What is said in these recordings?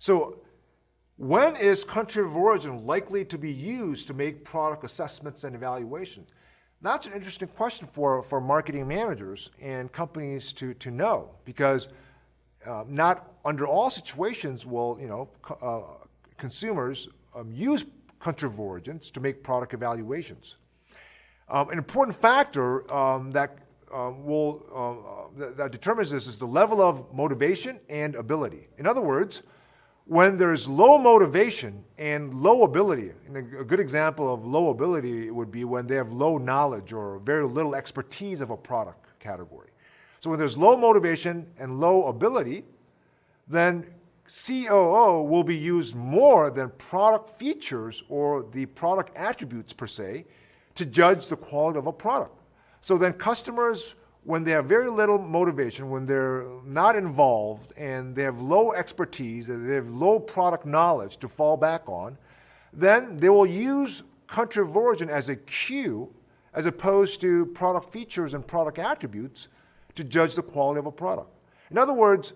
So when is country of origin likely to be used to make product assessments and evaluations? That's an interesting question for marketing managers and companies to know, because not under all situations will consumers use country of origins to make product evaluations. An important factor that determines this is the level of motivation and ability. In other words, when there's low motivation and low ability, and a good example of low ability would be when they have low knowledge or very little expertise of a product category. So when there's low motivation and low ability, then COO will be used more than product features or the product attributes per se to judge the quality of a product. So then customers, when they have very little motivation, when they're not involved and they have low expertise, and they have low product knowledge to fall back on, then they will use country of origin as a cue as opposed to product features and product attributes to judge the quality of a product. In other words,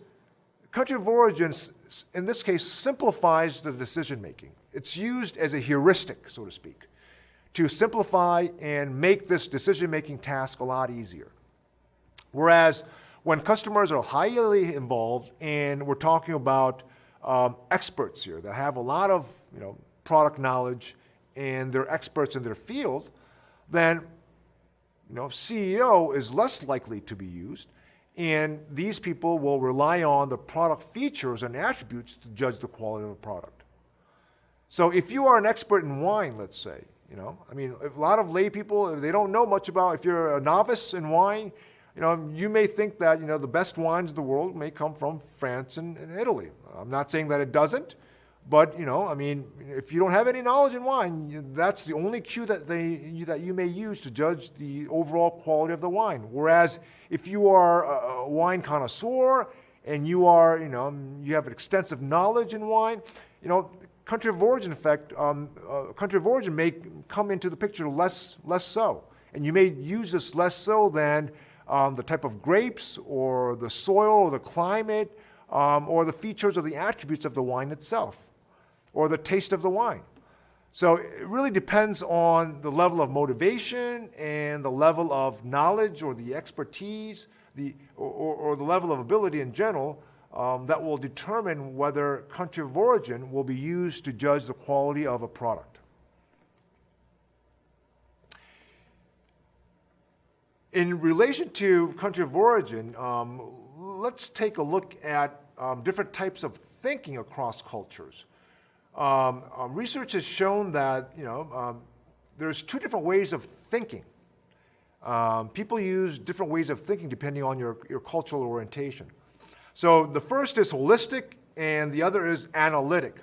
country of origin, in this case, simplifies the decision making. It's used as a heuristic, so to speak, to simplify and make this decision making task a lot easier. Whereas when customers are highly involved, and we're talking about experts here that have a lot of product knowledge and they're experts in their field, then CEO is less likely to be used, and these people will rely on the product features and attributes to judge the quality of a product. So if you are an expert in wine, let's say, a lot of lay people, they don't know much about, if you're a novice in wine, you may think that, the best wines in the world may come from France and Italy. I'm not saying that it doesn't, but, if you don't have any knowledge in wine, that's the only cue that you may use to judge the overall quality of the wine. Whereas if you are a wine connoisseur and you have extensive knowledge in wine, country of origin effect, country of origin may come into the picture less so. And you may use this less so than the type of grapes or the soil or the climate or the features or the attributes of the wine itself or the taste of the wine. So it really depends on the level of motivation and the level of knowledge or the expertise or the level of ability in general that will determine whether country of origin will be used to judge the quality of a product. In relation to country of origin, let's take a look at different types of thinking across cultures. Research has shown that there's two different ways of thinking. People use different ways of thinking depending on your cultural orientation. So the first is holistic and the other is analytic.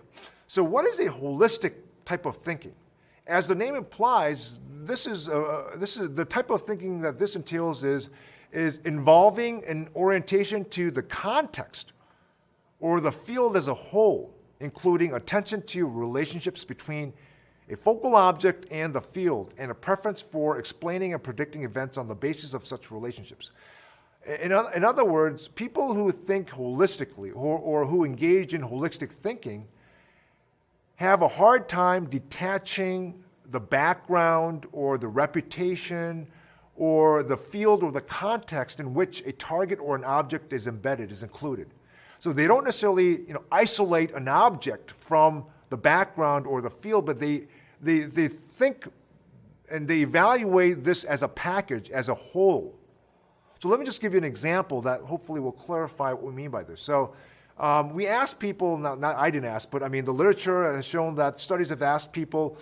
So what is a holistic type of thinking? As the name implies, this is the type of thinking that this entails is involving an orientation to the context or the field as a whole, including attention to relationships between a focal object and the field, and a preference for explaining and predicting events on the basis of such relationships. In other words, people who think holistically or who engage in holistic thinking have a hard time detaching the background or the reputation or the field or the context in which a target or an object is embedded, is included. So they don't necessarily isolate an object from the background or the field, but they think and they evaluate this as a package, as a whole. So let me just give you an example that hopefully will clarify what we mean by this. So we asked people, not I didn't ask, but the literature has shown that studies have asked people,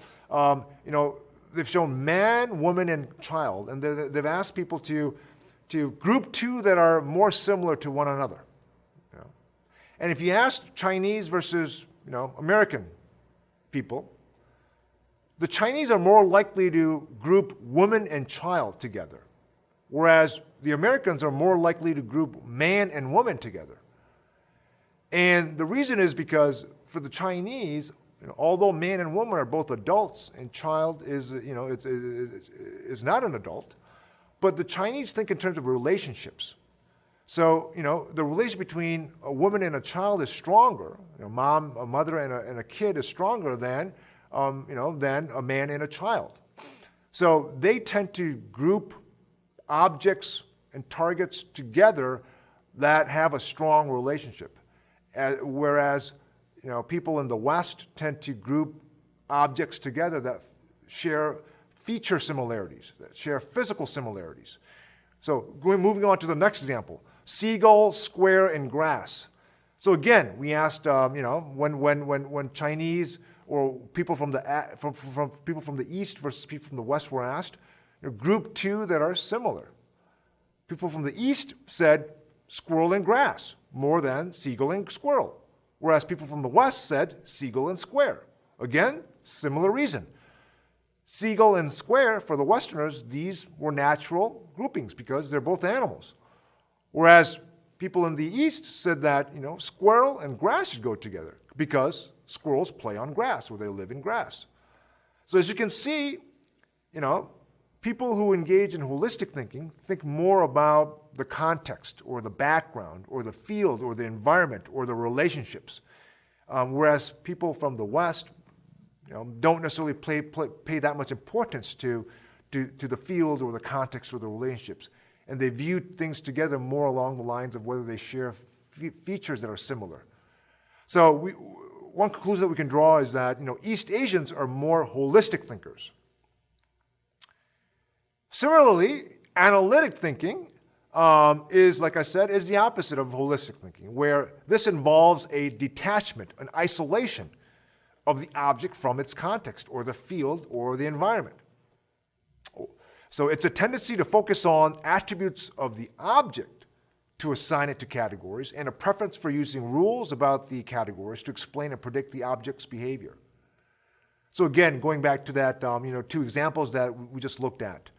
they've shown man, woman, and child, and they've asked people to group two that are more similar to one another. And if you ask Chinese versus American people, the Chinese are more likely to group woman and child together, whereas the Americans are more likely to group man and woman together. And the reason is because for the Chinese, although man and woman are both adults and child is not an adult, but the Chinese think in terms of relationships. So, the relation between a woman and a child is stronger. A mother and a kid is stronger than a man and a child. So they tend to group objects and targets together that have a strong relationship. Whereas, people in the West tend to group objects together that share feature similarities, that share physical similarities. So moving on to the next example, seagull, square, and grass. So again, we asked, when Chinese or people from the East versus people from the West were asked, group two that are similar. People from the East said squirrel and grass more than seagull and squirrel, whereas people from the West said seagull and square. Again, similar reason. Seagull and square, for the Westerners, these were natural groupings because they're both animals. Whereas people in the East said that, squirrel and grass should go together because squirrels play on grass or they live in grass. So as you can see, people who engage in holistic thinking think more about the context or the background or the field or the environment or the relationships, whereas people from the West don't necessarily pay that much importance to the field or the context or the relationships. And they view things together more along the lines of whether they share features that are similar. So one conclusion that we can draw is that East Asians are more holistic thinkers. Similarly, analytic thinking is, like I said, is the opposite of holistic thinking, where this involves a detachment, an isolation of the object from its context or the field or the environment. So it's a tendency to focus on attributes of the object to assign it to categories, and a preference for using rules about the categories to explain and predict the object's behavior. So again, going back to that, two examples that we just looked at,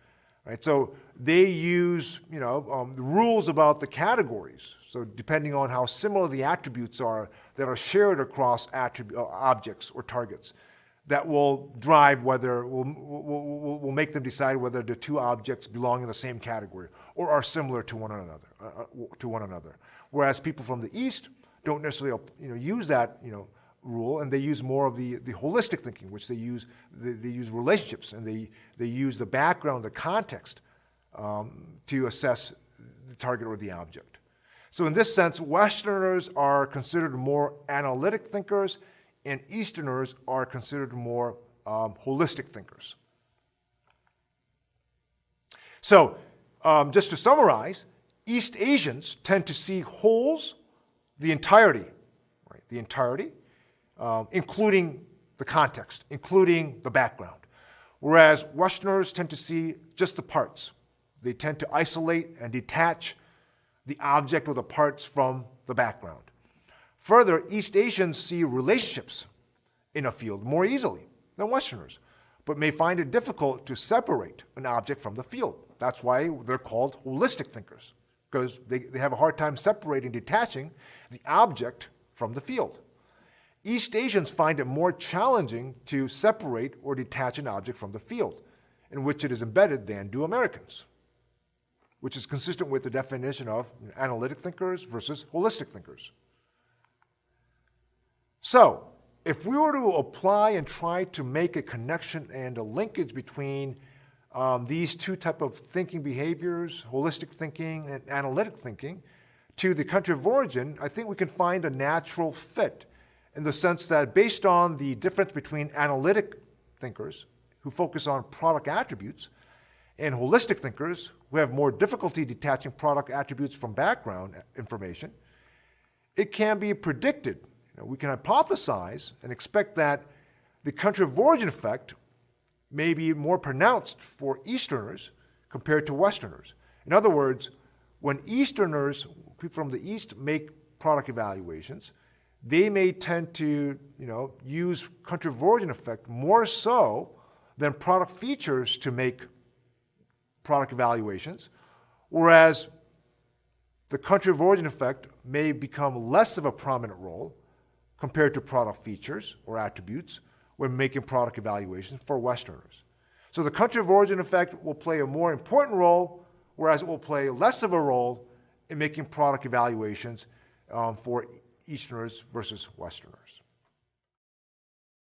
right? So they use, the rules about the categories. So depending on how similar the attributes are that are shared across objects or targets, that will drive whether, will make them decide whether the two objects belong in the same category or are similar to one another. Whereas people from the East don't necessarily, use that, rule, and they use more of the holistic thinking, which they use relationships, and they use the background, the context, to assess the target or the object. So in this sense, Westerners are considered more analytic thinkers, and Easterners are considered more holistic thinkers. So, just to summarize, East Asians tend to see wholes, the entirety, right? The entirety, including the context, including the background. Whereas Westerners tend to see just the parts. They tend to isolate and detach the object or the parts from the background. Further, East Asians see relationships in a field more easily than Westerners, but may find it difficult to separate an object from the field. That's why they're called holistic thinkers, because they have a hard time separating, detaching the object from the field. East Asians find it more challenging to separate or detach an object from the field in which it is embedded than do Americans, which is consistent with the definition of analytic thinkers versus holistic thinkers. So, if we were to apply and try to make a connection and a linkage between these two types of thinking behaviors, holistic thinking and analytic thinking, to the country of origin, I think we can find a natural fit in the sense that based on the difference between analytic thinkers who focus on product attributes and holistic thinkers who have more difficulty detaching product attributes from background information, it can be predicted. We can hypothesize and expect that the country of origin effect may be more pronounced for Easterners compared to Westerners. In other words, when Easterners, people from the East, make product evaluations, they may tend to use country of origin effect more so than product features to make product evaluations, whereas the country of origin effect may become less of a prominent role compared to product features or attributes when making product evaluations for Westerners. So the country of origin effect will play a more important role, whereas it will play less of a role in making product evaluations for Easterners versus Westerners.